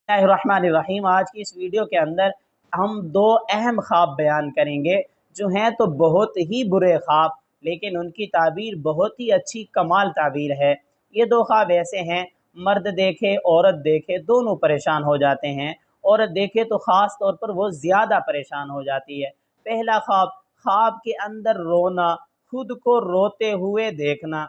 बिस्मिल्लाहिर्रहमानिर्रहीम। आज की इस वीडियो के अंदर हम दो अहम ख्वाब बयान करेंगे जो हैं तो बहुत ही बुरे ख्वाब, लेकिन उनकी ताबीर बहुत ही अच्छी कमाल ताबीर है। ये दो ख्वाब ऐसे हैं, मर्द देखे औरत देखे दोनों परेशान हो जाते हैं। औरत देखे तो ख़ास तौर पर वो ज़्यादा परेशान हो जाती है। पहला ख्वाब, ख्वाब के अंदर रोना, खुद को रोते हुए देखना।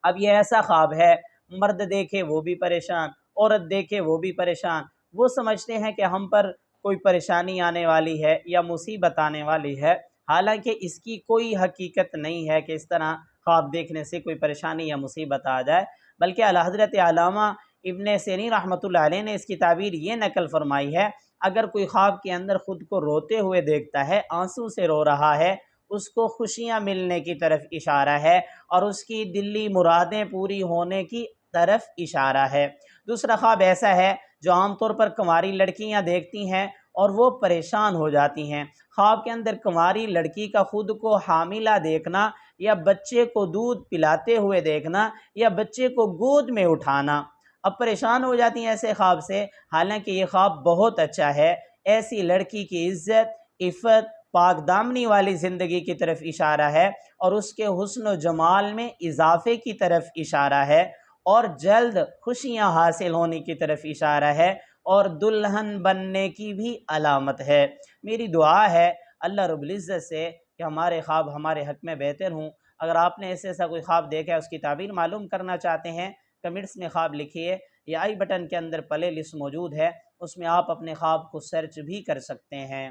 अब ये ऐसा ख्वाब है, मर्द देखे वो भी परेशान, औरत देखे वो भी परेशान। वो समझते हैं कि हम पर कोई परेशानी आने वाली है या मुसीबत आने वाली है, हालांकि इसकी कोई हकीकत नहीं है कि इस तरह ख्वाब देखने से कोई परेशानी या मुसीबत आ जाए। बल्कि आला हज़रत अल्लामा इब्न सीरीन रहमतुल्लाह अलैह ने इसकी ताबीर ये नकल फरमाई है, अगर कोई ख्वाब के अंदर ख़ुद को रोते हुए देखता है, आंसू से रो रहा है, उसको खुशियाँ मिलने की तरफ इशारा है और उसकी दिली मुरादें पूरी होने की तरफ इशारा है। दूसरा ख्वाब ऐसा है जो आमतौर पर कुंवारी लड़कियां देखती हैं और वो परेशान हो जाती हैं। ख्वाब के अंदर कुंवारी लड़की का खुद को हामिला देखना या बच्चे को दूध पिलाते हुए देखना या बच्चे को गोद में उठाना। अब परेशान हो जाती हैं ऐसे ख्वाब से, हालांकि ये ख्वाब बहुत अच्छा है। ऐसी लड़की की इज्जत, इफ़्फ़त, पाक दामनी वाली ज़िंदगी की तरफ इशारा है और उसके हुस्न व जमाल में इजाफे की तरफ इशारा है और जल्द खुशियां हासिल होने की तरफ इशारा है और दुल्हन बनने की भी अलामत है। मेरी दुआ है अल्लाह रब्बुल इज़्ज़त से कि हमारे ख्वाब हमारे हक़ में बेहतर हों। अगर आपने ऐसा कोई ख्वाब देखा है, उसकी ताबीर मालूम करना चाहते हैं, कमेंट्स में ख्वाब लिखिए या आई बटन के अंदर प्ले लिस्ट मौजूद है, उसमें आप अपने ख्वाब को सर्च भी कर सकते हैं।